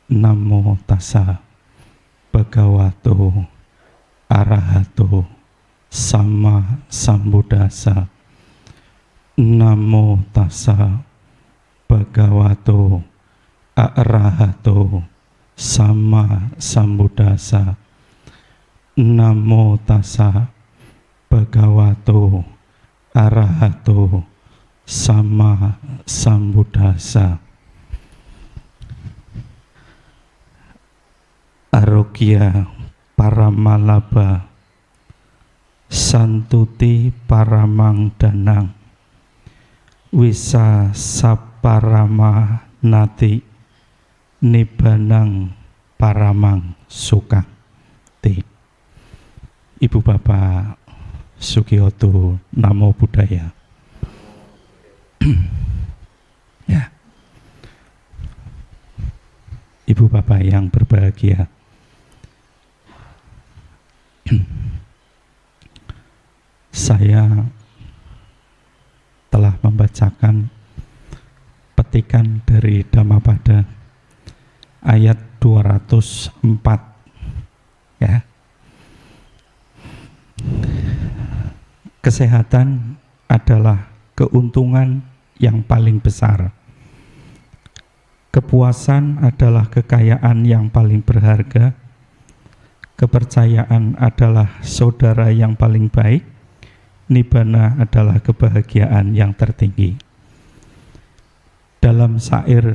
Namo tassa bhagavato arahato sama sambuddhassa. Namo tassa bhagavato arahato sama sambuddhassa. Namo tassa bhagavato arahato sama sambuddhassa. Arogya paramalabha santuti paramang danang wisa saparama nati nibanang paramang sukakti. Ibu Bapak Sugiyoto, Namo Buddhaya. Ya, Ibu Bapak yang berbahagia, saya telah membacakan petikan dari Dhammapada ayat 204 ya. Kesehatan adalah keuntungan yang paling besar. Kepuasan adalah kekayaan yang paling berharga. Kepercayaan adalah saudara yang paling baik. Nibbana adalah kebahagiaan yang tertinggi. Dalam syair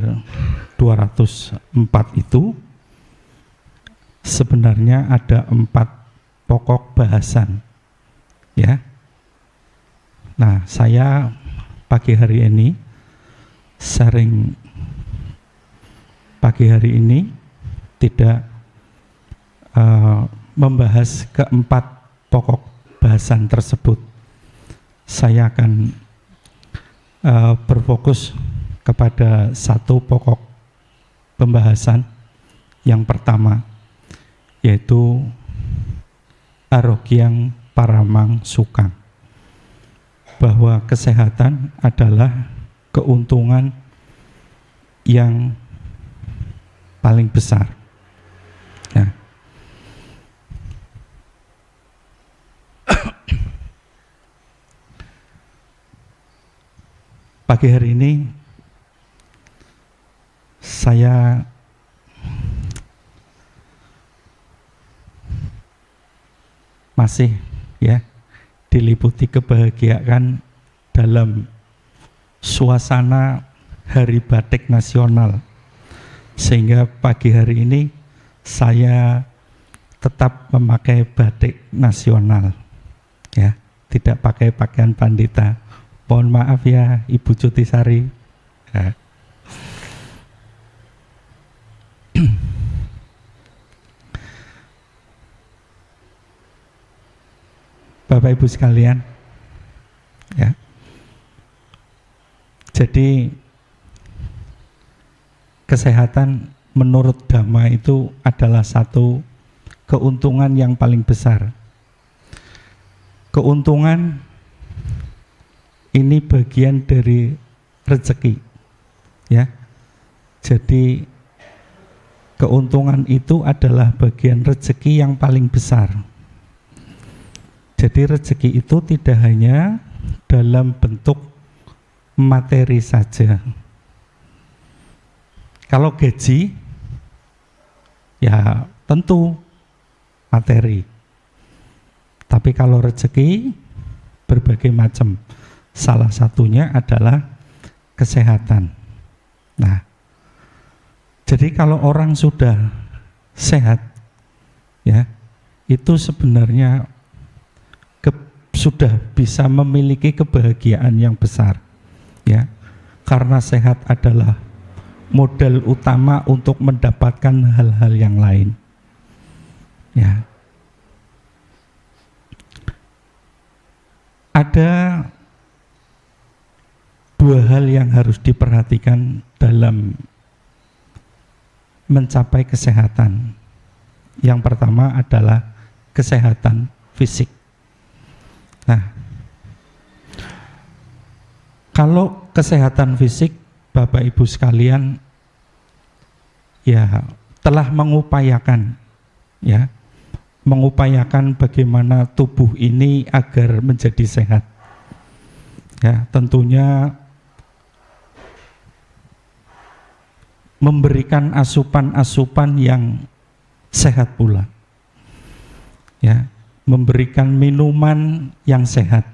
204 itu sebenarnya ada 4 pokok bahasan ya. Nah, saya pagi hari ini sharing pagi hari ini tidak membahas keempat pokok bahasan tersebut. Saya akan berfokus kepada satu pokok pembahasan yang pertama, yaitu arogyang paramang sukang, bahwa kesehatan adalah keuntungan yang paling besar. Nah, pagi hari ini saya masih ya diliputi kebahagiaan dalam suasana Hari Batik Nasional, sehingga pagi hari ini saya tetap memakai batik nasional ya, tidak pakai pakaian pandita. Mohon maaf ya Ibu Cutisari ya. Bapak Ibu sekalian ya, jadi kesehatan menurut Dhamma itu adalah satu keuntungan yang paling besar. Keuntungan ini bagian dari rezeki ya. Jadi keuntungan itu adalah bagian rezeki yang paling besar. Jadi rezeki itu tidak hanya dalam bentuk materi saja. Kalau gaji, ya tentu materi. Tapi kalau rezeki, berbagai macam. Salah satunya adalah kesehatan. Nah, jadi kalau orang sudah sehat, ya, itu sebenarnya sudah bisa memiliki kebahagiaan yang besar, ya, karena sehat adalah modal utama untuk mendapatkan hal-hal yang lain, ya. Ada dua hal yang harus diperhatikan dalam mencapai kesehatan. Yang pertama adalah kesehatan fisik. Nah, kalau kesehatan fisik, Bapak Ibu sekalian, ya telah mengupayakan bagaimana tubuh ini agar menjadi sehat. Ya, tentunya memberikan asupan-asupan yang sehat pula. Ya, memberikan minuman yang sehat.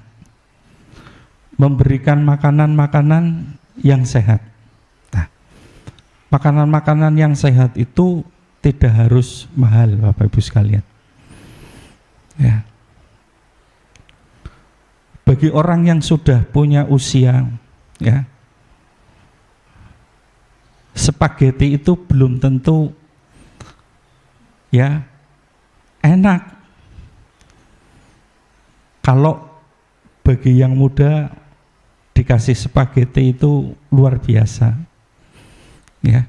Memberikan makanan-makanan yang sehat. Nah, makanan-makanan yang sehat itu tidak harus mahal, Bapak Ibu sekalian. Ya. Bagi orang yang sudah punya usia, ya, spaghetti itu belum tentu ya enak. Kalau bagi yang muda dikasih spaghetti itu luar biasa. Ya.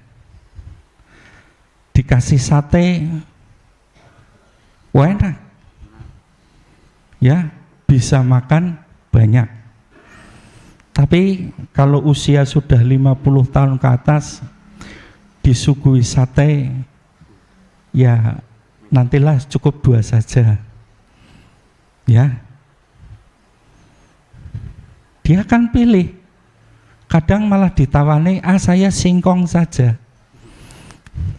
Dikasih sate, wah enak. Ya, bisa makan banyak. Tapi kalau usia sudah 50 tahun ke atas disuguhi sate, ya nantilah cukup 2 saja. Ya. Dia akan pilih. Kadang malah ditawani, saya singkong saja.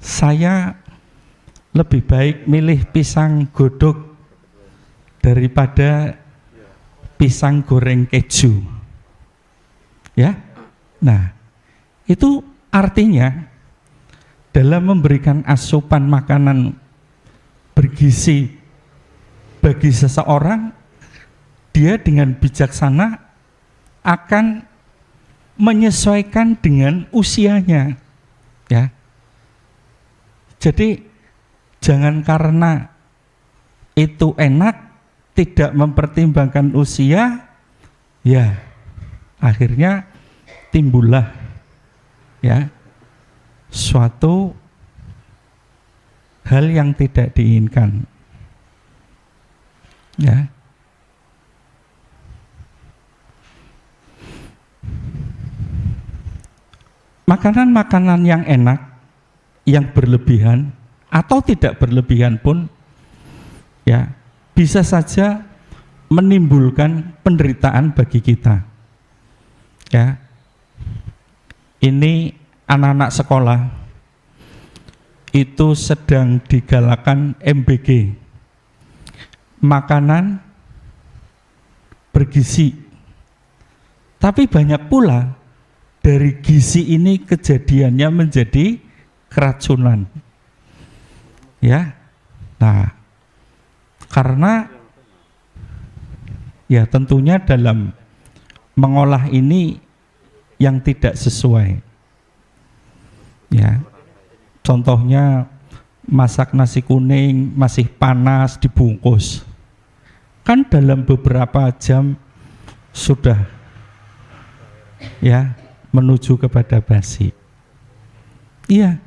Saya lebih baik milih pisang godok daripada pisang goreng keju. Ya. Nah, itu artinya dalam memberikan asupan makanan bergizi bagi seseorang, dia dengan bijaksana akan menyesuaikan dengan usianya. Ya. Jadi jangan karena itu enak tidak mempertimbangkan usia, ya akhirnya timbullah ya suatu hal yang tidak diinginkan. Ya. Makanan-makanan yang enak, yang berlebihan atau tidak berlebihan pun ya bisa saja menimbulkan penderitaan bagi kita. Ya. Ini anak-anak sekolah itu sedang digalakan MBG. Makanan bergizi. Tapi banyak pula dari gizi ini kejadiannya menjadi keracunan. Ya. Nah, karena ya tentunya dalam mengolah ini yang tidak sesuai. Ya. Contohnya masak nasi kuning masih panas dibungkus. Kan dalam beberapa jam sudah ya menuju kepada basi. Iya.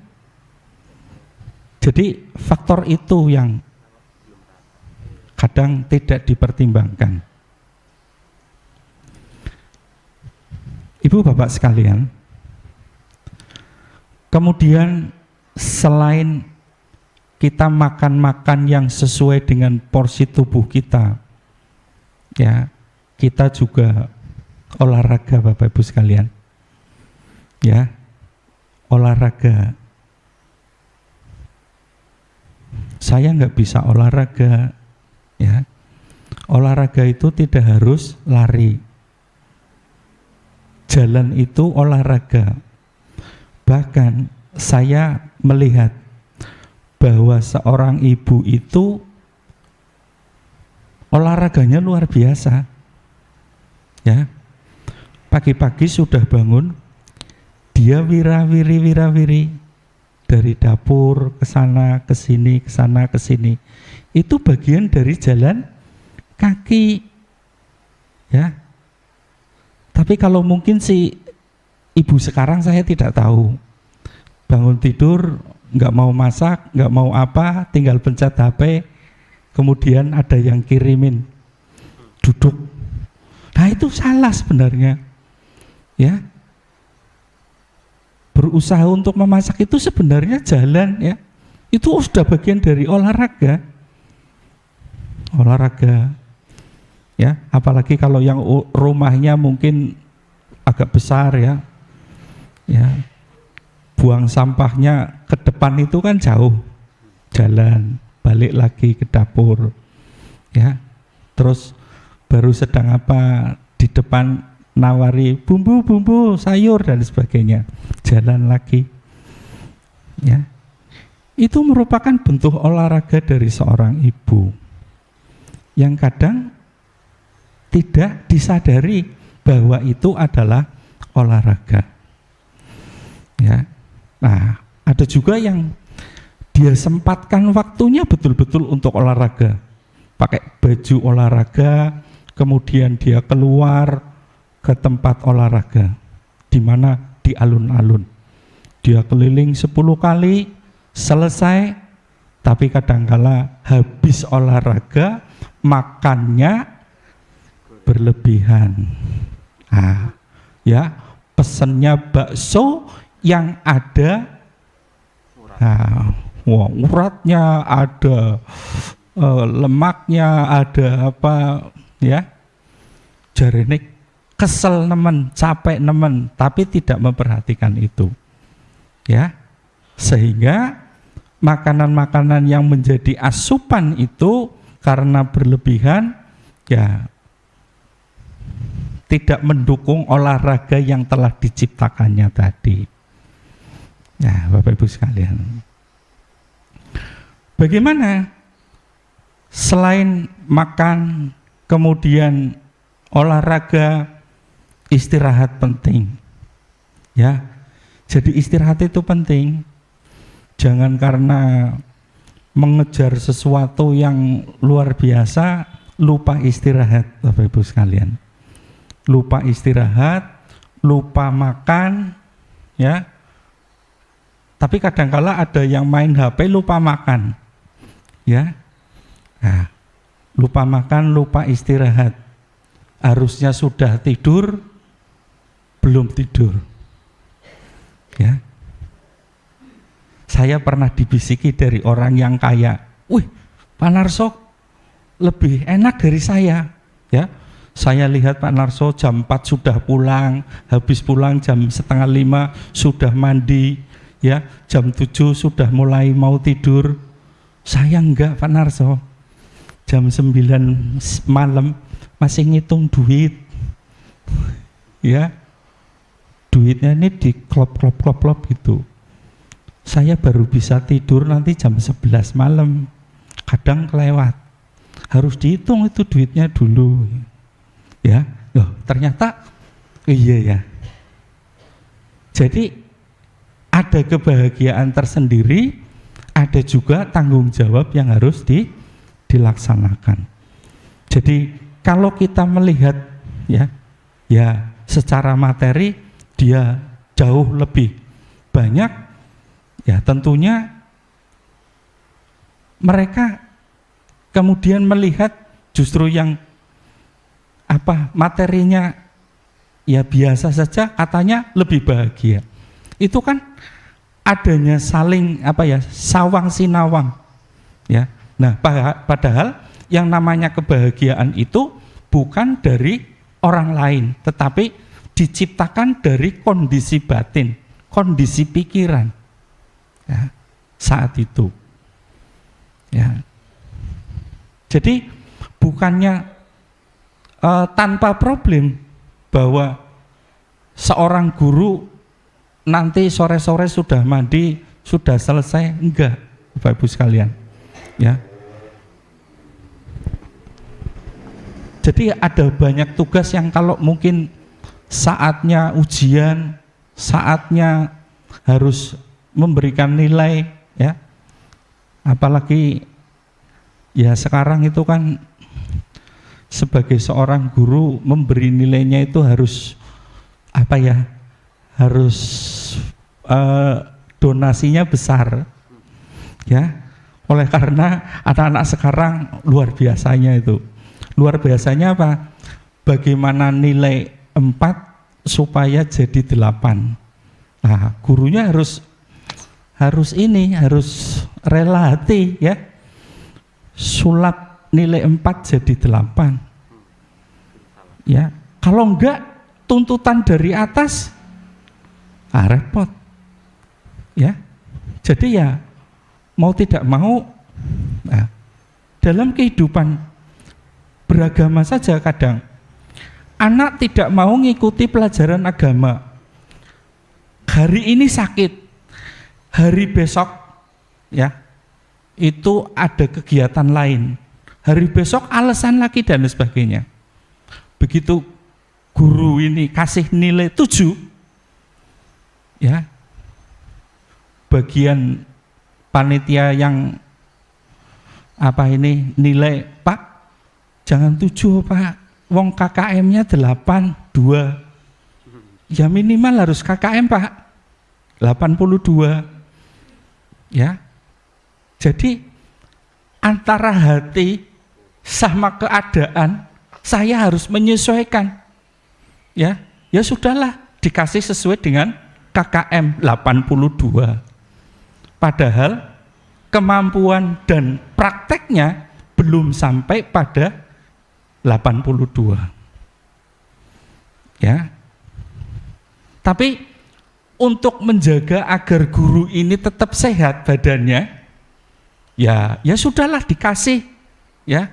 Jadi faktor itu yang kadang tidak dipertimbangkan. Ibu bapak sekalian, kemudian selain kita makan yang sesuai dengan porsi tubuh kita, ya kita juga olahraga Bapak Ibu sekalian. Ya, olahraga. Saya nggak bisa olahraga, ya. Olahraga itu tidak harus lari. Jalan itu olahraga. Bahkan saya melihat bahwa seorang ibu itu olahraganya luar biasa. Ya. Pagi-pagi sudah bangun, dia wira-wiri dari dapur ke sana ke sini. Itu bagian dari jalan kaki. Ya. Tapi kalau mungkin si ibu sekarang saya tidak tahu. Bangun tidur, nggak mau masak, nggak mau apa, tinggal pencet HP, kemudian ada yang kirimin, duduk. Nah itu salah sebenarnya. Ya. berusaha untuk memasak itu sebenarnya jalan ya. Itu sudah bagian dari olahraga. Olahraga. Ya, apalagi kalau yang rumahnya mungkin agak besar ya. Ya. Buang sampahnya ke depan itu kan jauh. Jalan, balik lagi ke dapur. Ya. Terus baru sedang apa di depan nawari bumbu sayur dan sebagainya, jalan lagi ya. Itu merupakan bentuk olahraga dari seorang ibu yang kadang tidak disadari bahwa itu adalah olahraga ya. Nah, ada juga yang dia sempatkan waktunya betul-betul untuk olahraga, pakai baju olahraga, kemudian dia keluar ke tempat olahraga, di mana di alun-alun. Dia keliling 10 kali, selesai, tapi kadangkala habis olahraga, makannya berlebihan. Nah, ya, pesennya bakso yang ada, uratnya ada, lemaknya ada apa, ya, jarene kesel nemen, capek nemen, tapi tidak memperhatikan itu ya, sehingga makanan-makanan yang menjadi asupan itu karena berlebihan ya tidak mendukung olahraga yang telah diciptakannya tadi ya. Bapak Ibu sekalian, bagaimana selain makan kemudian olahraga, istirahat penting ya. Jadi istirahat itu penting. Jangan karena mengejar sesuatu yang luar biasa lupa istirahat, Bapak Ibu sekalian. Lupa istirahat, lupa makan ya. Tapi kadangkala ada yang main HP lupa makan ya. Nah, lupa makan, lupa istirahat. Harusnya sudah tidur, belum tidur. Ya. Saya pernah dibisiki dari orang yang kaya, "Wih, Pak Narso lebih enak dari saya." Ya. Saya lihat Pak Narso jam 4 sudah pulang, habis pulang jam 4:30 sudah mandi, ya, jam 7 sudah mulai mau tidur. Saya enggak, Pak Narso. Jam 9 malam masih ngitung duit. Ya. Duitnya ini di klop gitu. Saya baru bisa tidur nanti jam 11 malam. Kadang kelewat. Harus dihitung itu duitnya dulu. Ya, loh, ternyata iya ya. Jadi ada kebahagiaan tersendiri, ada juga tanggung jawab yang harus dilaksanakan. Jadi kalau kita melihat ya secara materi dia jauh lebih banyak, ya tentunya mereka kemudian melihat justru yang materinya ya biasa saja, katanya lebih bahagia. Itu kan adanya saling sawang sinawang ya. Nah, padahal yang namanya kebahagiaan itu bukan dari orang lain, tetapi diciptakan dari kondisi batin, kondisi pikiran ya, saat itu ya. Jadi bukannya tanpa problem bahwa seorang guru nanti sore-sore sudah mandi, sudah selesai, enggak, Bapak Ibu sekalian ya. Jadi ada banyak tugas yang kalau mungkin saatnya ujian, saatnya harus memberikan nilai ya. Apalagi ya sekarang itu kan sebagai seorang guru memberi nilainya itu harus harus donasinya besar ya. Oleh karena anak-anak sekarang luar biasanya apa? Bagaimana nilai 4 supaya jadi 8 Nah, gurunya harus rela hati ya. Sulap nilai 4 jadi 8. Ya, kalau enggak tuntutan dari atas repot. Ya. Jadi ya mau tidak mau dalam kehidupan beragama saja kadang anak tidak mau mengikuti pelajaran agama. Hari ini sakit, hari besok ya itu ada kegiatan lain, hari besok alasan lagi dan sebagainya. Begitu guru ini kasih nilai 7 ya, bagian panitia yang nilai, Pak jangan 7 Pak, wong KKM-nya 8, 2 ya minimal harus KKM Pak 82 ya. Jadi antara hati sama keadaan saya harus menyesuaikan ya sudahlah dikasih sesuai dengan KKM 82, padahal kemampuan dan prakteknya belum sampai pada 82 ya. Tapi untuk menjaga agar guru ini tetap sehat badannya ya sudahlah dikasih ya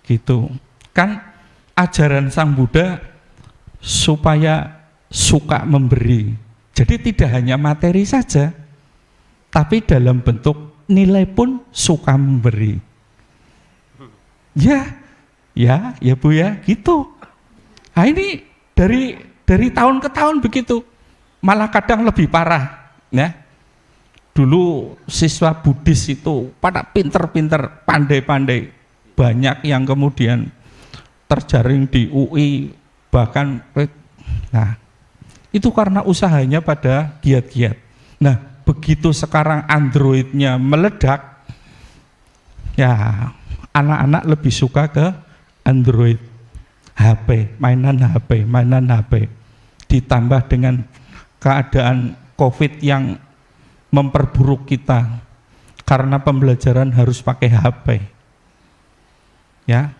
gitu kan. Ajaran Sang Buddha supaya suka memberi, jadi tidak hanya materi saja tapi dalam bentuk nilai pun suka memberi ya Bu ya gitu. Nah ini dari tahun ke tahun begitu, malah kadang lebih parah ya. Dulu siswa Buddhis itu pada pinter-pinter, pandai-pandai, banyak yang kemudian terjaring di UI bahkan. Nah itu karena usahanya pada giat-giat. Nah begitu sekarang Androidnya meledak ya, anak-anak lebih suka ke Android, HP, mainan HP, ditambah dengan keadaan COVID yang memperburuk kita karena pembelajaran harus pakai HP ya,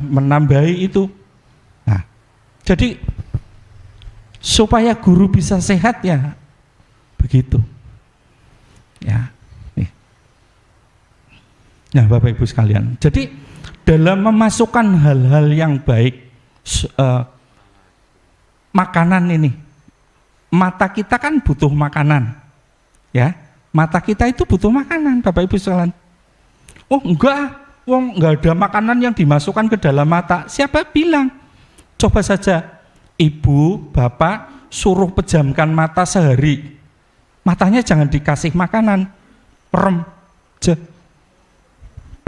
menambahi itu. Nah jadi supaya guru bisa sehat ya begitu ya. Nah Bapak Ibu sekalian, jadi dalam memasukkan hal-hal yang baik, makanan ini, mata kita kan butuh makanan ya, mata kita itu butuh makanan Bapak Ibu sekalian. Oh enggak ada makanan yang dimasukkan ke dalam mata, siapa bilang? Coba saja ibu bapak suruh pejamkan mata sehari, matanya jangan dikasih makanan, merem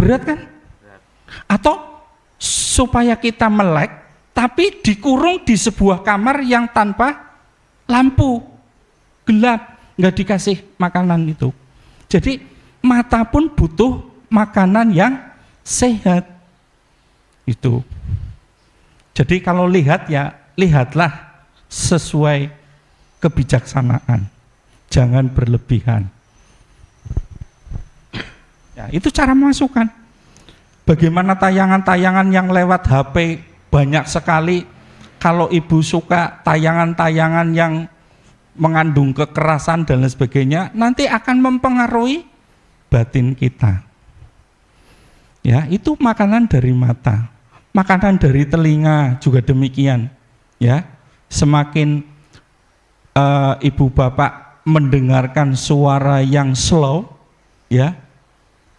berat kan? Atau supaya kita melek tapi dikurung di sebuah kamar yang tanpa lampu, gelap, nggak dikasih makanan itu. Jadi mata pun butuh makanan yang sehat itu. Jadi kalau lihat ya lihatlah sesuai kebijaksanaan, jangan berlebihan ya. Itu cara memasukkan. Bagaimana tayangan-tayangan yang lewat HP banyak sekali. Kalau ibu suka tayangan-tayangan yang mengandung kekerasan dan lain sebagainya, nanti akan mempengaruhi batin kita ya. Itu makanan dari mata. Makanan dari telinga juga demikian ya. Semakin ibu bapak mendengarkan suara yang slow ya,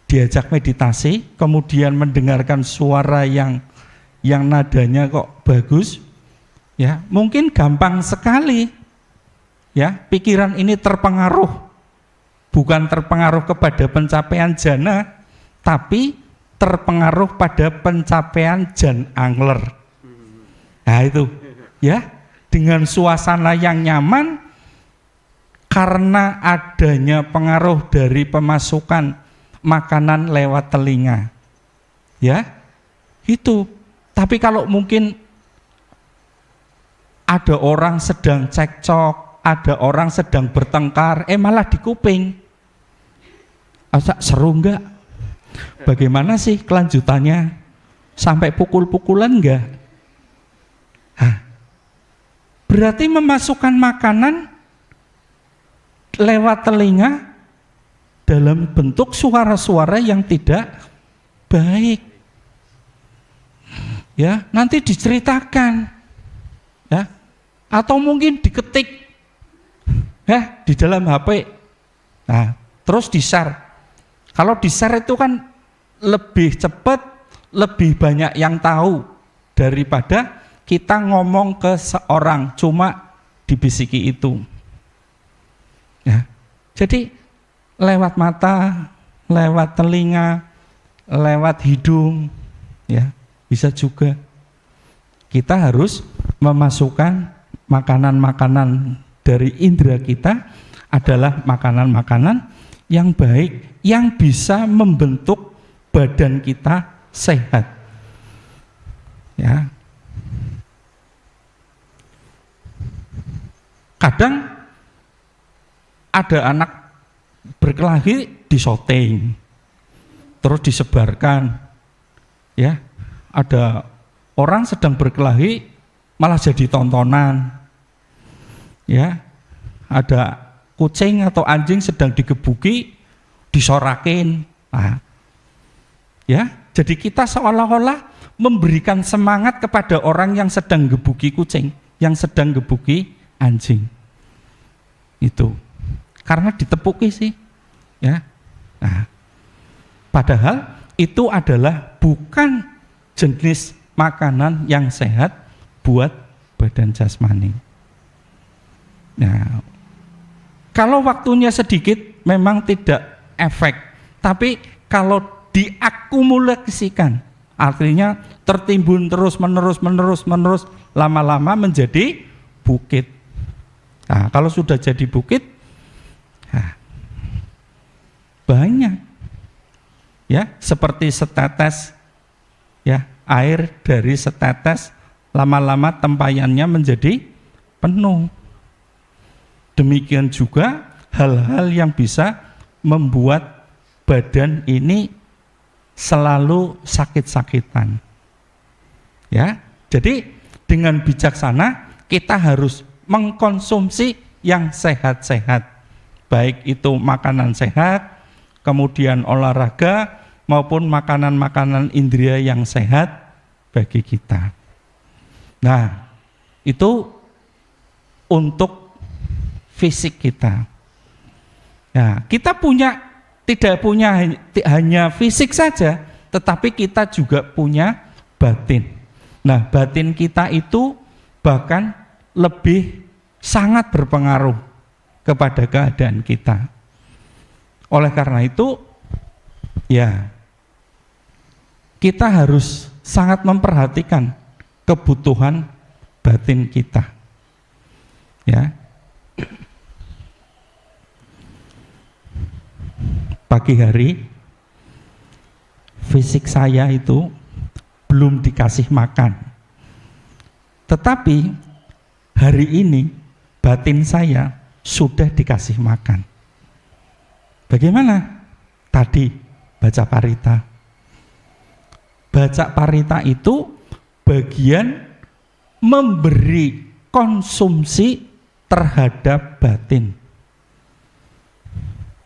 diajak meditasi, kemudian mendengarkan suara yang nadanya kok bagus ya, mungkin gampang sekali ya pikiran ini terpengaruh, bukan terpengaruh kepada pencapaian jana, tapi terpengaruh pada pencapaian jan angler. Nah itu ya, dengan suasana yang nyaman karena adanya pengaruh dari pemasukan makanan lewat telinga ya itu. Tapi kalau mungkin ada orang sedang cekcok ada orang sedang bertengkar, malah di kuping. Seru enggak? Bagaimana sih kelanjutannya? Sampai pukul-pukulan enggak? Berarti memasukkan makanan lewat telinga dalam bentuk suara-suara yang tidak baik. Ya, nanti diceritakan. Ya. Atau mungkin diketik di dalam HP. Nah, terus di-share. Kalau di-share itu kan lebih cepat, lebih banyak yang tahu daripada kita ngomong ke seorang cuma dibisiki itu. Ya. Jadi lewat mata, lewat telinga, lewat hidung, ya, bisa juga. Kita harus memasukkan makanan-makanan dari indera kita adalah makanan-makanan yang baik, yang bisa membentuk badan kita sehat. Ya. Kadang ada anak berkelahi disoting, terus disebarkan. Ya, ada orang sedang berkelahi malah jadi tontonan. Ya, ada kucing atau anjing sedang digebuki, disorakin. Nah, ya, jadi kita seolah-olah memberikan semangat kepada orang yang sedang gebuki kucing, yang sedang gebuki anjing. Itu karena ditepuki sih, ya. Nah, padahal itu adalah bukan jenis makanan yang sehat buat badan jasmani. Nah, kalau waktunya sedikit memang tidak efek, tapi kalau diakumulasikan, artinya tertimbun terus menerus, lama-lama menjadi bukit. Nah, kalau sudah jadi bukit, banyak, ya, seperti setetes, ya, air dari setetes lama-lama tempayannya menjadi penuh. Demikian juga hal-hal yang bisa membuat badan ini selalu sakit-sakitan. Ya, jadi dengan bijaksana kita harus mengkonsumsi yang sehat-sehat, baik itu makanan sehat, kemudian olahraga, maupun makanan-makanan indera yang sehat bagi kita. Nah, itu untuk fisik kita. Nah, kita tidak punya hanya fisik saja, tetapi kita juga punya batin. Nah, batin kita itu bahkan lebih sangat berpengaruh kepada keadaan kita. Oleh karena itu, ya, kita harus sangat memperhatikan kebutuhan batin kita. Ya. Pagi hari fisik saya itu belum dikasih makan. Tetapi hari ini batin saya sudah dikasih makan. Bagaimana? Tadi baca parita. Baca parita itu bagian memberi konsumsi terhadap batin.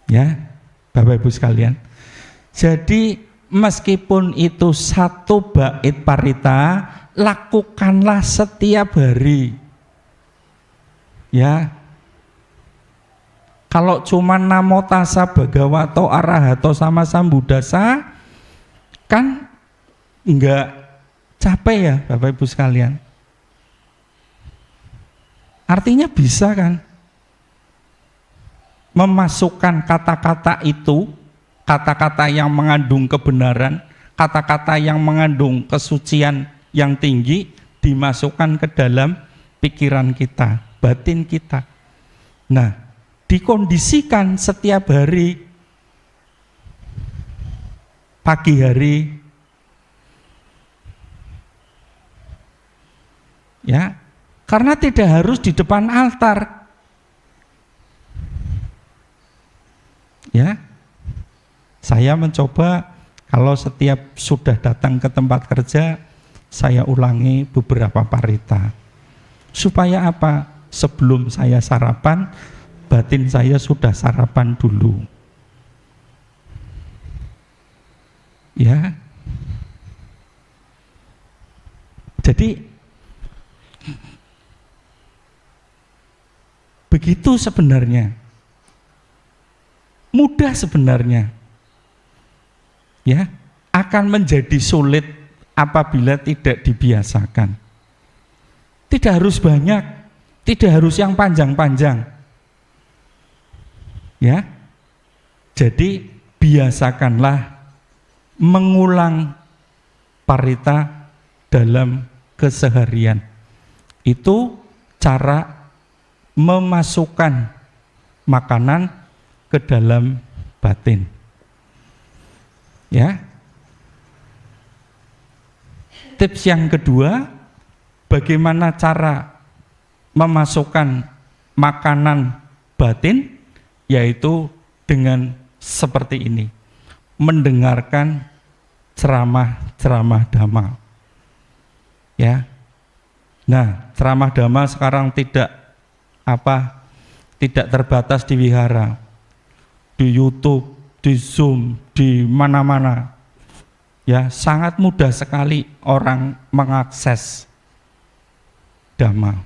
Ya, Bapak Ibu sekalian. Jadi meskipun itu satu bait parita, lakukanlah setiap hari. Ya. Kalau cuma namo tassa bhagavato arahato sama sambuddhasa kan enggak capek ya Bapak Ibu sekalian. Artinya bisa kan memasukkan kata-kata itu, kata-kata yang mengandung kebenaran, kata-kata yang mengandung kesucian yang tinggi dimasukkan ke dalam pikiran kita, batin kita. Nah, dikondisikan setiap hari, pagi hari, ya, karena tidak harus di depan altar, Ya, saya mencoba kalau setiap sudah datang ke tempat kerja, saya ulangi beberapa parita. Supaya apa? Sebelum saya sarapan, batin saya sudah sarapan dulu. Ya. Jadi begitu sebenarnya. Mudah sebenarnya. Ya, akan menjadi sulit apabila tidak dibiasakan. Tidak harus banyak, tidak harus yang panjang-panjang. Ya. Jadi biasakanlah mengulang parita dalam keseharian. Itu cara memasukkan makanan ke dalam batin. Ya. Tips yang kedua, bagaimana cara memasukkan makanan batin, yaitu dengan seperti ini. Mendengarkan ceramah-ceramah dhamma. Ya. Nah, ceramah dhamma sekarang tidak terbatas di wihara, di YouTube, di Zoom, di mana-mana. Ya, sangat mudah sekali orang mengakses dhamma.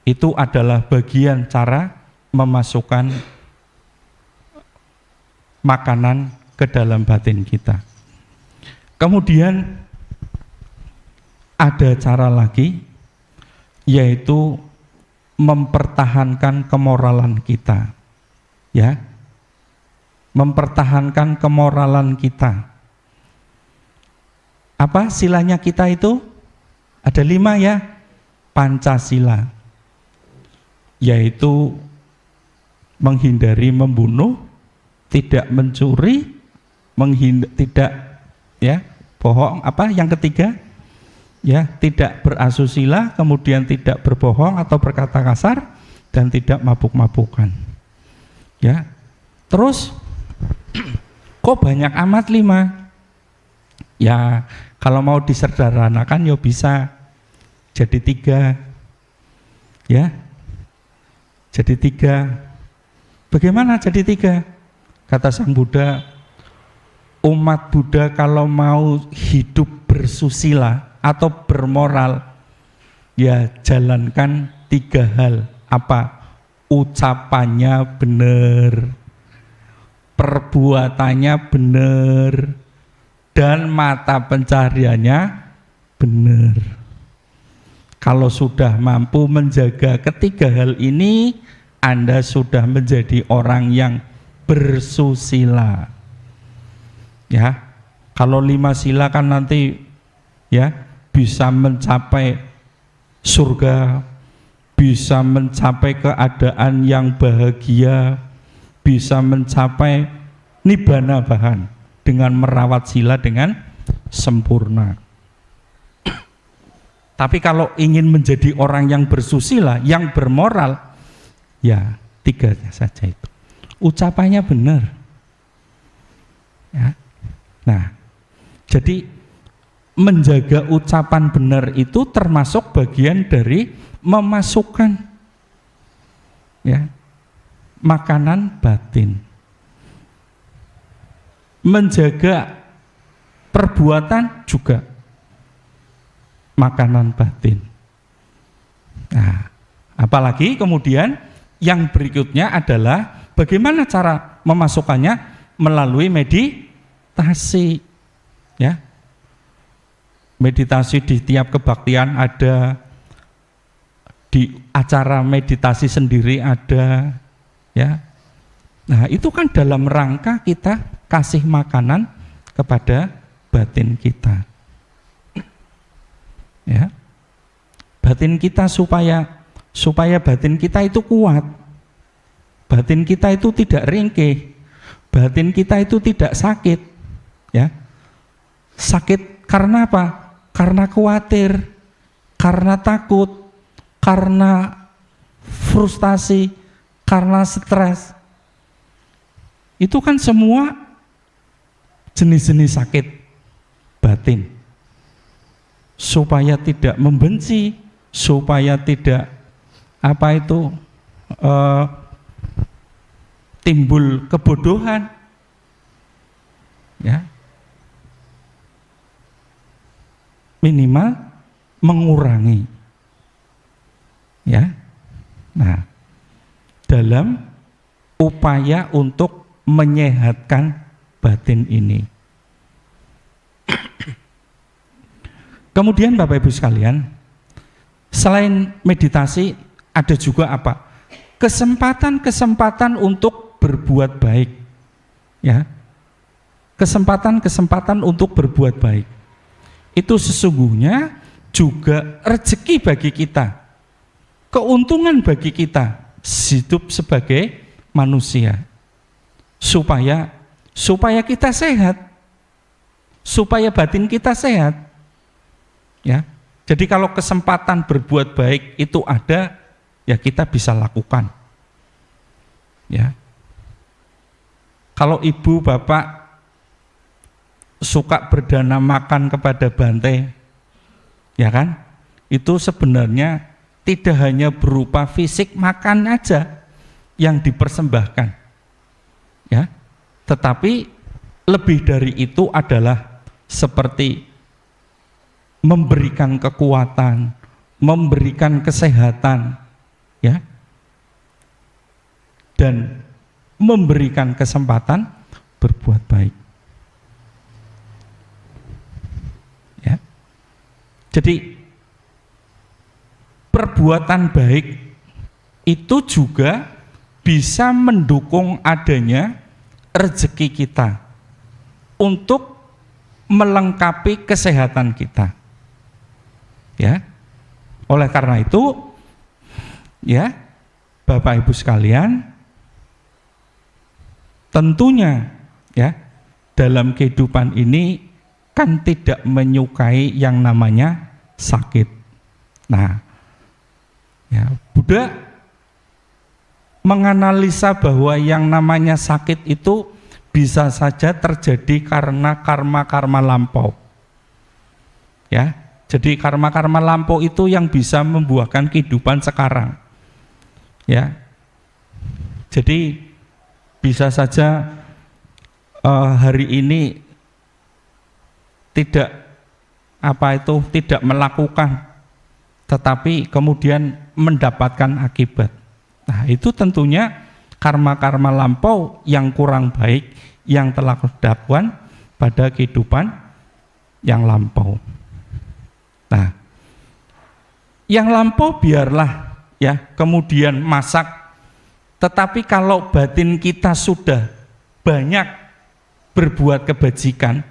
Itu adalah bagian cara memasukkan makanan ke dalam batin kita. Kemudian ada cara lagi, yaitu mempertahankan kemoralan kita. Ya, mempertahankan kemoralan kita. Apa silanya kita itu? Ada 5 ya, Pancasila, yaitu menghindari membunuh, tidak mencuri, tidak ya bohong. Apa yang ketiga? Ya, tidak berasusila, kemudian tidak berbohong atau berkata kasar, dan tidak mabuk-mabukan. Ya, terus kok banyak amat 5? Ya, kalau mau disederhanakan ya bisa jadi 3. Ya, jadi 3. Bagaimana jadi 3? Kata Sang Buddha, umat Buddha kalau mau hidup bersusila atau bermoral, ya jalankan 3 hal. Apa? Ucapannya benar, perbuatannya benar, dan mata pencariannya benar. Kalau sudah mampu menjaga 3 hal ini, Anda sudah menjadi orang yang bersusila. Ya, kalau 5 sila kan nanti ya bisa mencapai surga, bisa mencapai keadaan yang bahagia, bisa mencapai nibbana bahan dengan merawat sila dengan sempurna. Tapi kalau ingin menjadi orang yang bersusila, yang bermoral, ya 3 saja itu. Ucapannya benar. Ya. Nah, jadi menjaga ucapan benar itu termasuk bagian dari memasukkan ya makanan batin. Menjaga perbuatan juga makanan batin. Nah, apalagi kemudian yang berikutnya adalah bagaimana cara memasukkannya? Melalui meditasi. Ya. Meditasi di tiap kebaktian ada, di acara meditasi sendiri ada, ya. Nah, itu kan dalam rangka kita kasih makanan kepada batin kita. Ya. Batin kita supaya batin kita itu kuat. Batin kita itu tidak ringkih. Batin kita itu tidak sakit. Ya. Sakit karena apa? Karena khawatir, karena takut, karena frustasi, karena stres. Itu kan semua jenis-jenis sakit batin. Supaya tidak membenci, supaya tidak timbul kebodohan. Ya. Minimal mengurangi. Ya. Nah, dalam upaya untuk menyehatkan batin ini. Kemudian Bapak Ibu sekalian, selain meditasi ada juga apa? Kesempatan-kesempatan untuk berbuat baik. Ya. Kesempatan-kesempatan untuk berbuat baik. Itu sesungguhnya juga rezeki bagi kita. Keuntungan bagi kita hidup sebagai manusia. Supaya kita sehat. Supaya batin kita sehat. Ya. Jadi kalau kesempatan berbuat baik itu ada, ya kita bisa lakukan. Ya. Kalau ibu bapak suka berdana makan kepada banteng, ya kan? Itu sebenarnya tidak hanya berupa fisik makan aja yang dipersembahkan, ya. Tetapi lebih dari itu adalah seperti memberikan kekuatan, memberikan kesehatan, ya, dan memberikan kesempatan berbuat baik. Jadi perbuatan baik itu juga bisa mendukung adanya rezeki kita untuk melengkapi kesehatan kita. Ya. Oleh karena itu, ya, Bapak Ibu sekalian, tentunya ya, dalam kehidupan ini kan tidak menyukai yang namanya sakit. Nah, ya, Buddha menganalisa bahwa yang namanya sakit itu bisa saja terjadi karena karma-karma lampau. Ya, jadi karma-karma lampau itu yang bisa membuahkan kehidupan sekarang. Ya, jadi bisa saja hari ini tidak melakukan, tetapi kemudian mendapatkan akibat. Nah, itu tentunya karma-karma lampau yang kurang baik yang telah dilakukan pada kehidupan yang lampau. Nah, yang lampau biarlah ya kemudian masak, tetapi kalau batin kita sudah banyak berbuat kebajikan,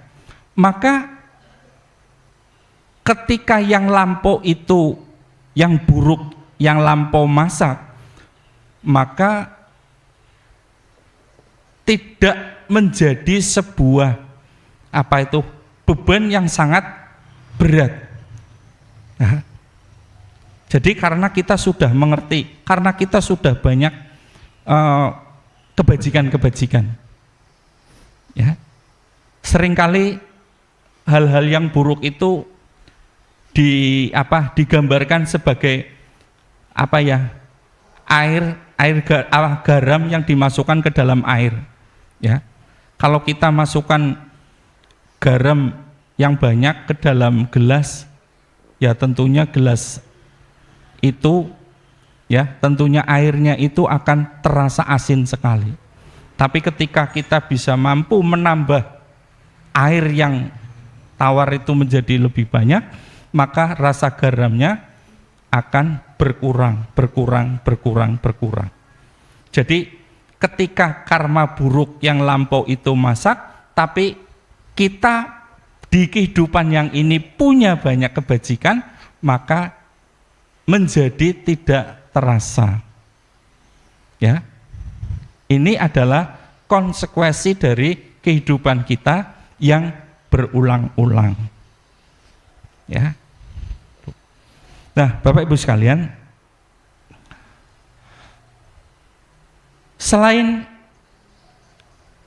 maka ketika yang lampau itu, yang buruk, yang lampau masak, maka tidak menjadi sebuah beban yang sangat berat. Nah, jadi karena kita sudah mengerti, karena kita sudah banyak kebajikan-kebajikan, ya, seringkali hal-hal yang buruk itu digambarkan sebagai garam yang dimasukkan ke dalam air. Ya, kalau kita masukkan garam yang banyak ke dalam gelas, ya tentunya gelas itu, ya tentunya airnya itu akan terasa asin sekali. Tapi ketika kita bisa mampu menambah air yang tawar itu menjadi lebih banyak, maka rasa garamnya akan berkurang. Jadi ketika karma buruk yang lampau itu masak, tapi kita di kehidupan yang ini punya banyak kebajikan, maka menjadi tidak terasa. Ya, ini adalah konsekuensi dari kehidupan kita yang berulang-ulang. Ya. Nah, Bapak Ibu sekalian, selain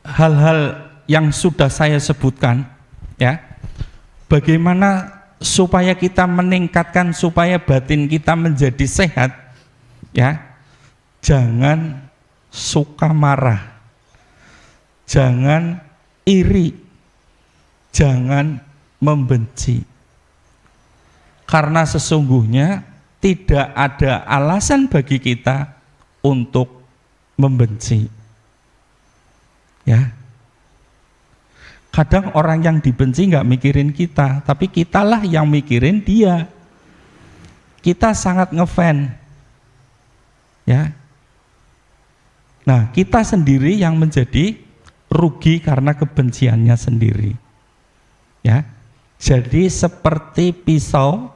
hal-hal yang sudah saya sebutkan, ya, bagaimana supaya kita meningkatkan, supaya batin kita menjadi sehat, ya, jangan suka marah, jangan iri, jangan membenci. Karena sesungguhnya tidak ada alasan bagi kita untuk membenci. Ya. Kadang orang yang dibenci nggak mikirin kita, tapi kitalah yang mikirin dia. Kita sangat ngefan. Ya. Nah, kita sendiri yang menjadi rugi karena kebenciannya sendiri. Ya. Jadi seperti pisau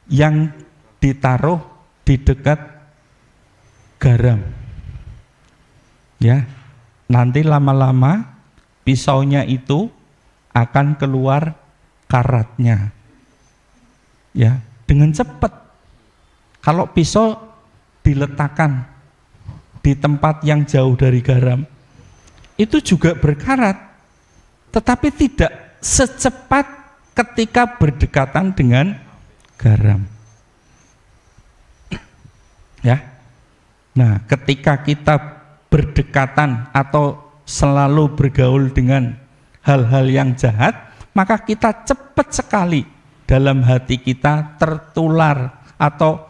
yang ditaruh di dekat garam. Ya. Nanti lama-lama pisaunya itu akan keluar karatnya. Ya, dengan cepat. Kalau pisau diletakkan di tempat yang jauh dari garam, itu juga berkarat, tetapi tidak secepat ketika berdekatan dengan garam. Ya. Nah, ketika kita berdekatan atau selalu bergaul dengan hal-hal yang jahat, maka kita cepat sekali dalam hati kita tertular atau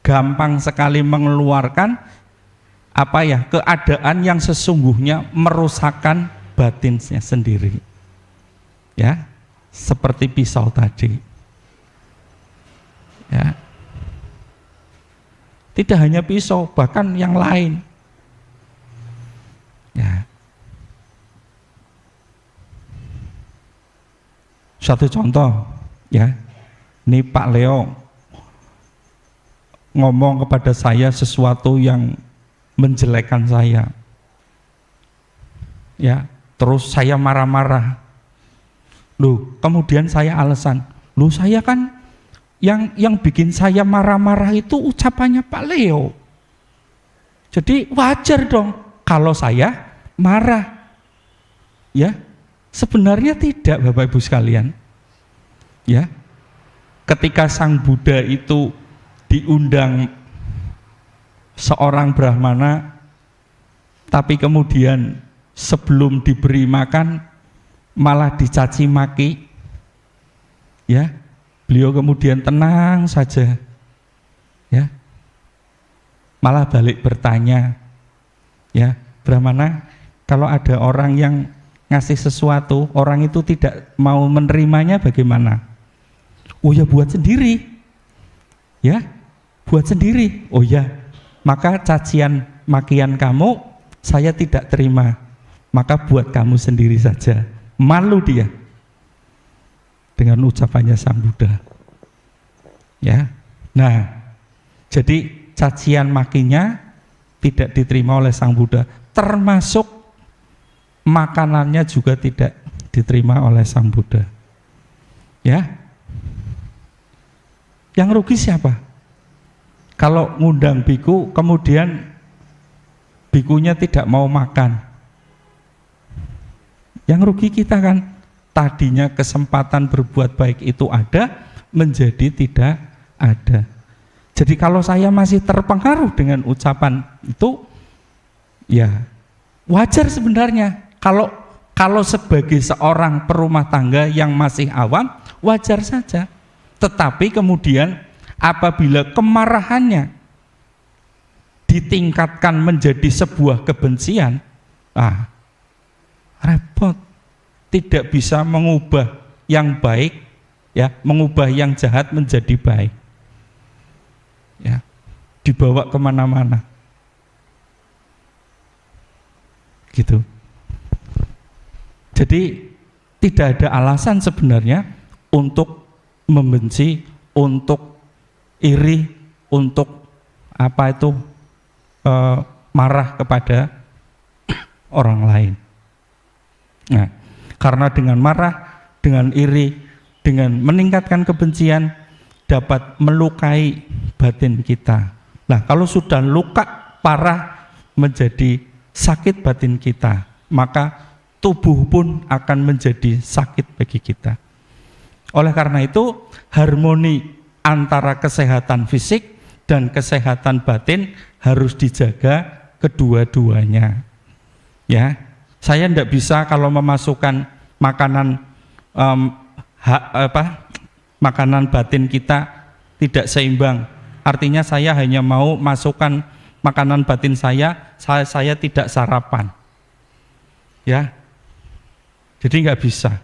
gampang sekali mengeluarkan keadaan yang sesungguhnya merusakkan batinnya sendiri. Ya, seperti pisau tadi. Ya. Tidak hanya pisau, bahkan yang lain. Ya. Satu contoh, ya. Ini Pak Leo ngomong kepada saya sesuatu yang menjelekkan saya. Ya, terus saya marah-marah. Loh, kemudian saya alasan, loh saya kan yang bikin saya marah-marah itu ucapannya Pak Leo. Jadi wajar dong kalau saya marah. Ya, sebenarnya tidak, Bapak Ibu sekalian. Ya, ketika Sang Buddha itu diundang seorang Brahmana, tapi kemudian sebelum diberi makan malah dicaci maki, ya, beliau kemudian tenang saja, ya, malah balik bertanya, ya, Brahmana, kalau ada orang yang ngasih sesuatu, orang itu tidak mau menerimanya bagaimana? Oh ya, buat sendiri, ya, buat sendiri. Oh ya, maka cacian makian kamu saya tidak terima, maka buat kamu sendiri saja. Malu dia dengan ucapannya Sang Buddha. Ya. Nah, jadi cacian makinya tidak diterima oleh Sang Buddha, termasuk makanannya juga tidak diterima oleh Sang Buddha. Ya. Yang rugi siapa? Kalau ngundang biku kemudian bikunya tidak mau makan. Yang rugi kita kan, tadinya kesempatan berbuat baik itu ada, menjadi tidak ada. Jadi kalau saya masih terpengaruh dengan ucapan itu, ya wajar sebenarnya. Kalau sebagai seorang perumah tangga yang masih awam, wajar saja. Tetapi kemudian apabila kemarahannya ditingkatkan menjadi sebuah kebencian, repot, tidak bisa mengubah yang baik, ya, mengubah yang jahat menjadi baik, ya, dibawa kemana-mana, gitu. Jadi tidak ada alasan sebenarnya untuk membenci, untuk iri, untuk marah kepada orang lain. Nah, karena dengan marah, dengan iri, dengan meningkatkan kebencian dapat melukai batin kita. Nah, kalau sudah luka parah menjadi sakit batin kita, maka tubuh pun akan menjadi sakit bagi kita. Oleh karena itu, harmoni antara kesehatan fisik dan kesehatan batin harus dijaga kedua-duanya. Ya, saya tidak bisa kalau memasukkan makanan makanan batin kita tidak seimbang. Artinya saya hanya mau masukkan makanan batin saya tidak sarapan. Ya, jadi nggak bisa.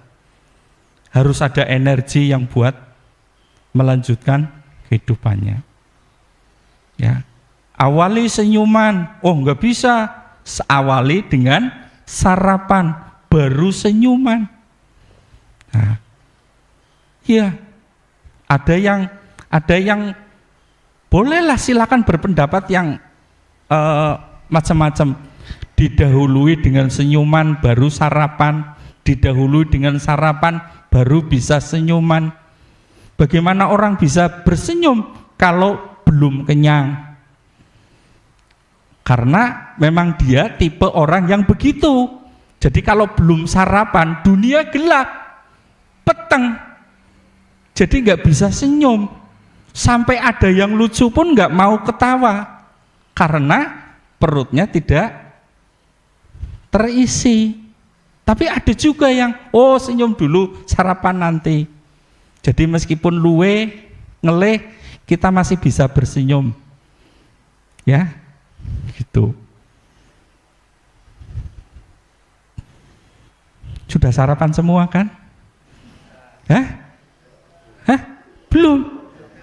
Harus ada energi yang buat melanjutkan kehidupannya. Ya, awali senyuman, nggak bisa. Awali dengan sarapan, baru senyuman. Nah, ya, ada yang bolehlah silakan berpendapat yang macam-macam. Didahului dengan senyuman baru sarapan, didahului dengan sarapan baru bisa senyuman. Bagaimana orang bisa bersenyum kalau belum kenyang? Karena memang dia tipe orang yang begitu. Jadi kalau belum sarapan, dunia gelap, peteng. Jadi nggak bisa senyum. Sampai ada yang lucu pun nggak mau ketawa. Karena perutnya tidak terisi. Tapi ada juga yang, senyum dulu, sarapan nanti. Jadi meskipun luwe, ngeleh, kita masih bisa bersenyum. Ya, gitu. Sudah sarapan semua kan?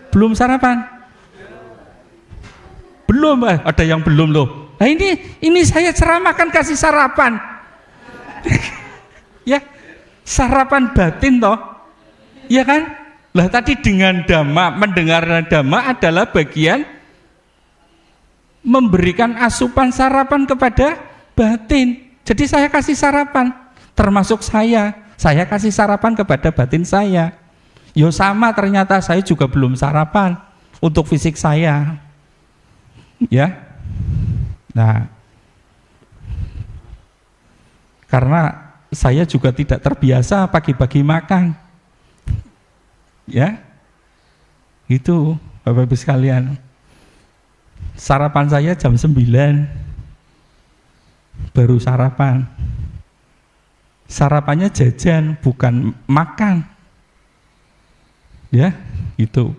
Belum sarapan? Belum, ada yang belum loh. Nah ini saya ceramahkan kasih sarapan. Ya, sarapan batin toh. Ya kan? Lah tadi dengan dhamma, mendengar dhamma adalah bagian memberikan asupan sarapan kepada batin. Jadi saya kasih sarapan, termasuk saya kasih sarapan kepada batin saya. Yo sama, ternyata saya juga belum sarapan untuk fisik saya. Ya. Nah, karena saya juga tidak terbiasa pagi-pagi makan. Ya. Itu Bapak Ibu sekalian. Sarapan saya jam 9. Baru sarapan. Sarapannya jajan, bukan makan. Ya, itu.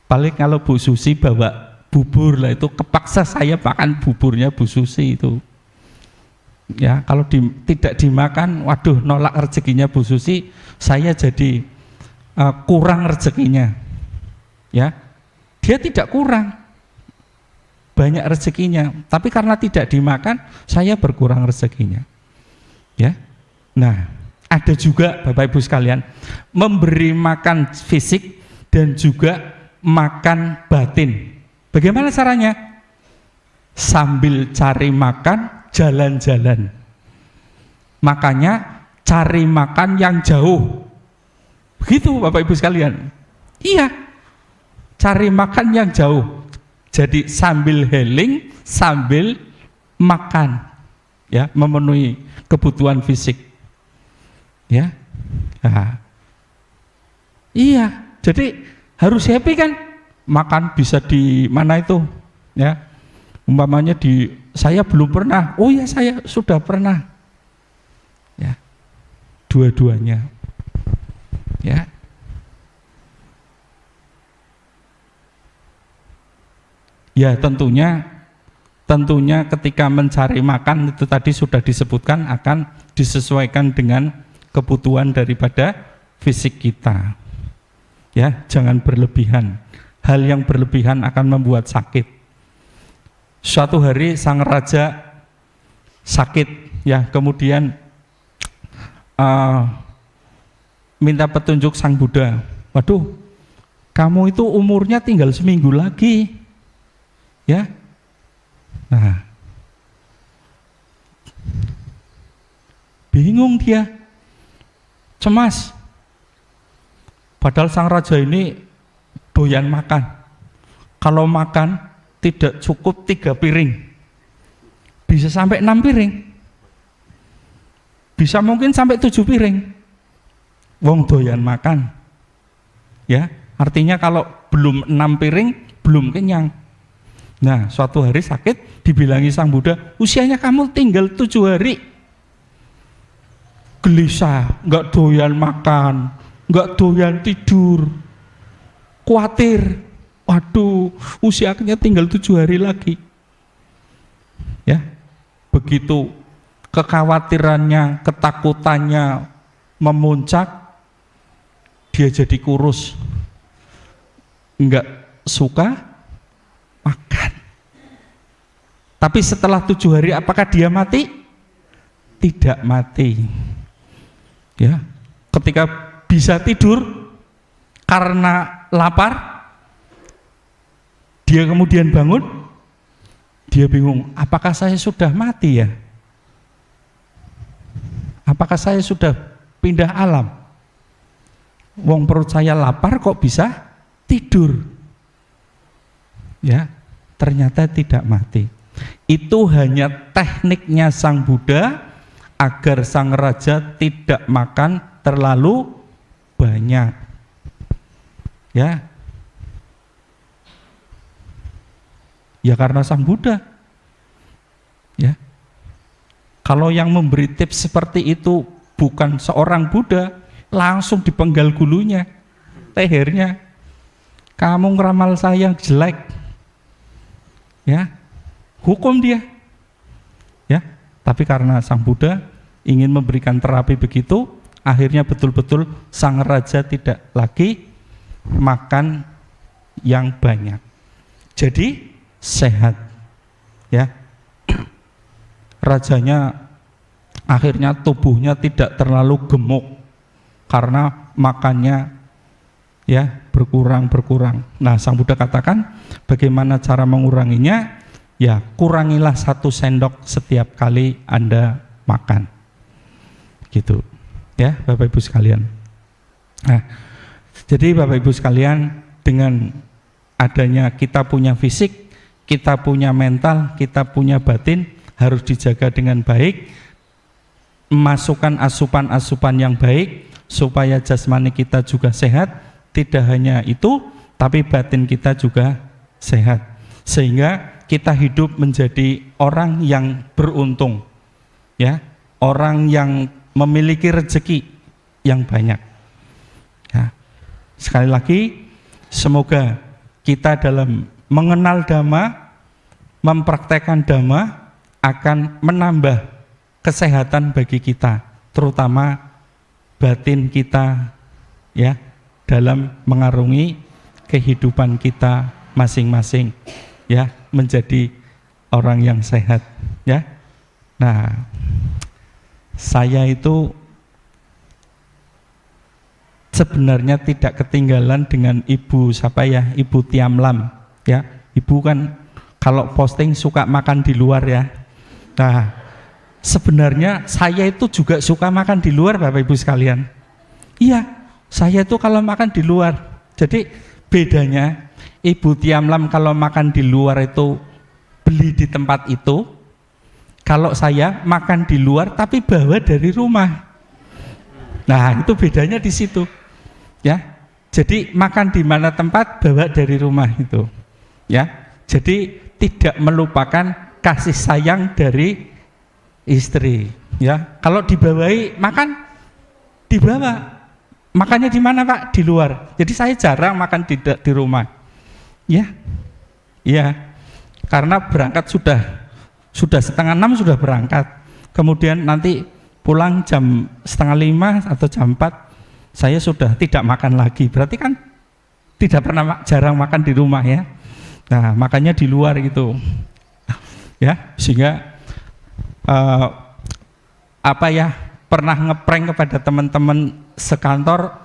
Paling kalau Bu Susi bawa bubur lah, itu kepaksa saya makan buburnya Bu Susi itu. Ya, kalau tidak dimakan, waduh, nolak rezekinya Bu Susi, saya jadi kurang rezekinya. Ya, dia tidak kurang, banyak rezekinya, tapi karena tidak dimakan, saya berkurang rezekinya. Ya, nah, ada juga Bapak Ibu sekalian, memberi makan fisik dan juga makan batin. Bagaimana caranya? Sambil cari makan, jalan-jalan. Makanya cari makan yang jauh. Begitu Bapak Ibu sekalian. Iya, cari makan yang jauh. Jadi sambil healing, sambil makan, ya, memenuhi kebutuhan fisik. Ya, nah, iya. Jadi harus happy kan? Makan bisa di mana itu? Ya, umpamanya saya belum pernah. Oh ya, saya sudah pernah. Ya, dua-duanya. Ya. Ya, tentunya ketika mencari makan itu tadi sudah disebutkan akan disesuaikan dengan kebutuhan daripada fisik kita. Ya, jangan berlebihan. Hal yang berlebihan akan membuat sakit. Suatu hari sang raja sakit, ya, kemudian minta petunjuk sang Buddha. Waduh, kamu itu umurnya tinggal seminggu lagi, ya. Nah, bingung dia, cemas. Padahal sang raja ini doyan makan. Kalau makan tidak cukup 3 piring, bisa sampai 6 piring. Bisa mungkin sampai 7 piring. Wong doyan makan. Ya, artinya kalau belum 6 piring belum kenyang. Nah, suatu hari sakit, dibilangi Sang Buddha, usianya kamu tinggal 7 hari. Gelisah, nggak doyan makan, nggak doyan tidur, khawatir. Waduh, usianya tinggal 7 hari lagi. Ya, begitu kekhawatirannya, ketakutannya memuncak, dia jadi kurus, nggak suka makan. Tapi setelah 7 hari apakah dia mati? Tidak mati. Ya, ketika bisa tidur karena lapar, dia kemudian bangun, dia bingung, apakah saya sudah mati ya? Apakah saya sudah pindah alam? Wong perut saya lapar kok bisa tidur? Ya, ternyata tidak mati. Itu hanya tekniknya Sang Buddha agar Sang Raja tidak makan terlalu banyak. Ya. Ya karena Sang Buddha. Ya. Kalau yang memberi tips seperti itu bukan seorang Buddha, langsung dipenggal gulunya, lehernya. Kamu ngeramal saya jelek. Ya. Hukum dia. Ya. Tapi karena Sang Buddha ingin memberikan terapi begitu, akhirnya betul-betul Sang Raja tidak lagi makan yang banyak. Jadi sehat. Ya. Rajanya akhirnya tubuhnya tidak terlalu gemuk karena makannya ya berkurang. Nah, Sang Buddha katakan bagaimana cara menguranginya? Ya, kurangilah 1 sendok setiap kali Anda makan. Gitu. Ya, Bapak Ibu sekalian. Nah, jadi Bapak Ibu sekalian, dengan adanya kita punya fisik, kita punya mental, kita punya batin, harus dijaga dengan baik, masukkan asupan-asupan yang baik supaya jasmani kita juga sehat. Tidak hanya itu, tapi batin kita juga sehat, sehingga kita hidup menjadi orang yang beruntung, ya, orang yang memiliki rezeki yang banyak. Ya. Sekali lagi, semoga kita dalam mengenal Dhamma, mempraktekkan Dhamma akan menambah kesehatan bagi kita, terutama batin kita, ya, dalam mengarungi kehidupan kita masing-masing, ya, menjadi orang yang sehat, ya. Nah, saya itu sebenarnya tidak ketinggalan dengan Ibu siapa ya, Ibu Tiamlam, ya. Ibu kan kalau posting suka makan di luar, ya. Nah, sebenarnya saya itu juga suka makan di luar, Bapak Ibu sekalian. Iya, saya itu kalau makan di luar. Jadi bedanya Ibu Tiamlam kalau makan di luar itu beli di tempat itu. Kalau saya makan di luar tapi bawa dari rumah. Nah, itu bedanya di situ. Ya. Jadi makan di mana tempat, bawa dari rumah itu. Ya. Jadi tidak melupakan kasih sayang dari istri. Ya. Kalau dibawai makan, dibawa. Makannya di mana, Pak? Di luar. Jadi saya jarang makan di rumah. Ya. Ya. Karena berangkat sudah 5:30 sudah berangkat. Kemudian nanti pulang jam 4:30 atau jam 4 saya sudah tidak makan lagi. Berarti kan tidak pernah jarang makan di rumah, ya. Nah, makanya di luar gitu. Ya, sehingga pernah ngeprank kepada teman-teman sekantor,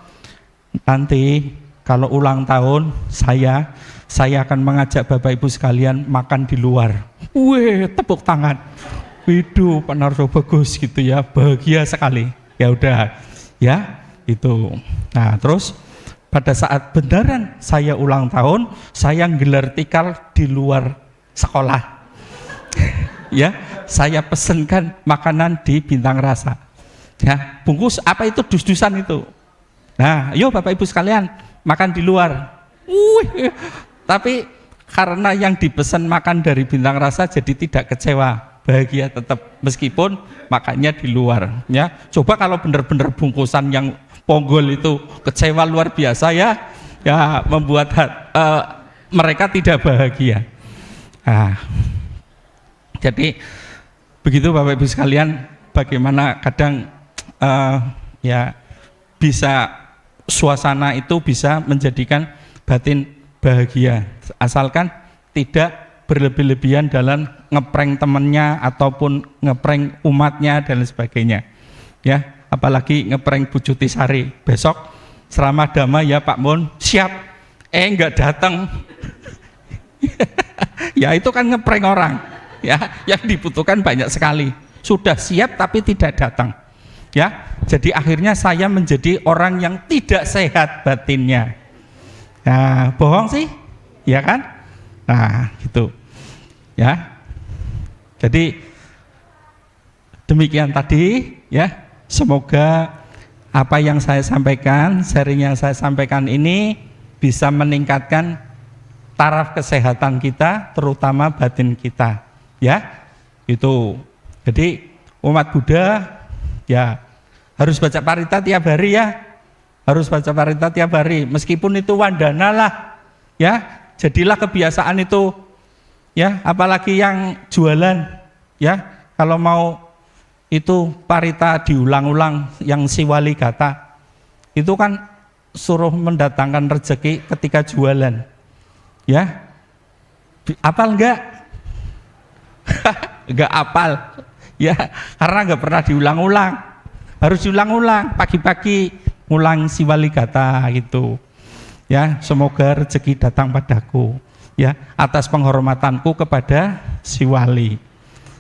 nanti kalau ulang tahun saya akan mengajak Bapak Ibu sekalian makan di luar. Wih, tepuk tangan. Widuh, Pak Narso bagus gitu ya, bahagia sekali. Ya udah, ya itu. Nah, terus pada saat beneran saya ulang tahun, saya gelar tikar di luar sekolah. Ya, saya pesenkan makanan di Bintang Rasa. Ya, bungkus apa itu dus-dusan itu. Nah, yuk Bapak Ibu sekalian, makan di luar. Tapi karena yang dipesan makan dari Bintang Rasa jadi tidak kecewa, bahagia tetap meskipun makannya di luar. Ya, coba kalau benar-benar bungkusan yang ponggol itu kecewa luar biasa ya membuat mereka tidak bahagia. Nah, jadi begitu Bapak Ibu sekalian, bagaimana kadang ya bisa suasana itu bisa menjadikan batin bahagia, asalkan tidak berlebih-lebihan dalam ngeprank temannya ataupun ngeprank umatnya dan sebagainya. Ya, apalagi ngeprank Bu Cuti Sari, besok ceramah damai ya Pak Mun, siap, enggak datang. Ya itu kan ngeprank orang. Ya, yang dibutuhkan banyak sekali. Sudah siap tapi tidak datang. Ya, jadi akhirnya saya menjadi orang yang tidak sehat batinnya. Nah, bohong sih, ya kan? Nah, gitu. Ya. Jadi demikian tadi, ya. Semoga apa yang saya sampaikan, sharing yang saya sampaikan ini bisa meningkatkan taraf kesehatan kita, terutama batin kita. Ya, itu. Jadi umat Buddha ya harus baca parita tiap hari ya, harus baca parita tiap hari, meskipun itu wandana lah, ya jadilah kebiasaan itu, ya apalagi yang jualan, ya kalau mau itu parita diulang-ulang, yang siwali gata, itu kan suruh mendatangkan rezeki ketika jualan, ya apal enggak? Enggak apal, ya karena enggak pernah diulang-ulang. Harus diulang-ulang, pagi-pagi ngulang siwali gata gitu. Ya, semoga rezeki datang padaku. Ya, atas penghormatanku kepada siwali.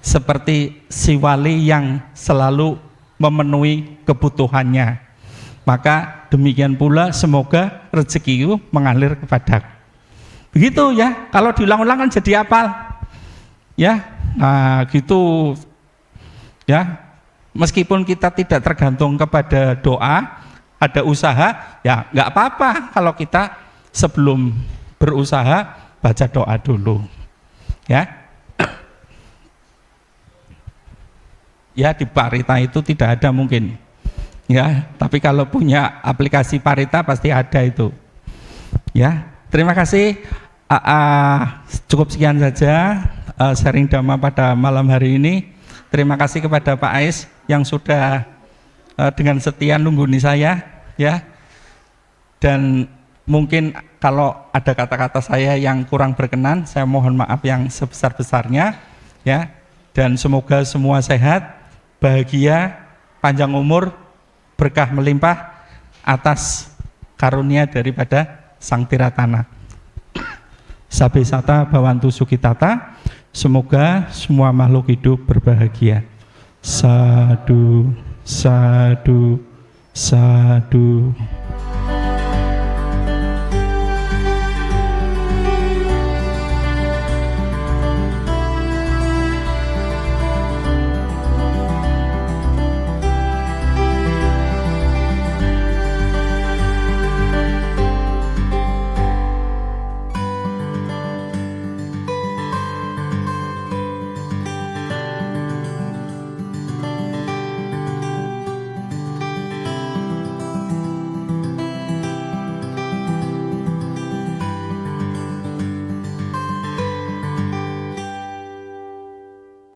Seperti siwali yang selalu memenuhi kebutuhannya. Maka demikian pula semoga rezekiku mengalir kepadaku. Begitu ya, kalau diulang-ulang kan jadi apal. Ya, nah gitu. Ya, meskipun kita tidak tergantung kepada doa, ada usaha, ya nggak apa-apa kalau kita sebelum berusaha baca doa dulu, ya. Ya di parita itu tidak ada mungkin, ya. Tapi kalau punya aplikasi parita pasti ada itu, ya. Terima kasih. Cukup sekian saja sharing Dhamma pada malam hari ini. Terima kasih kepada Pak Ais yang sudah dengan setia nungguni saya, ya. Dan mungkin kalau ada kata-kata saya yang kurang berkenan, saya mohon maaf yang sebesar-besarnya, ya. Dan semoga semua sehat, bahagia, panjang umur, berkah melimpah atas karunia daripada Sang Tiratana. Sabesata Bhawantu Sukitata. Semoga semua makhluk hidup berbahagia. Sadu, sadu, sadu.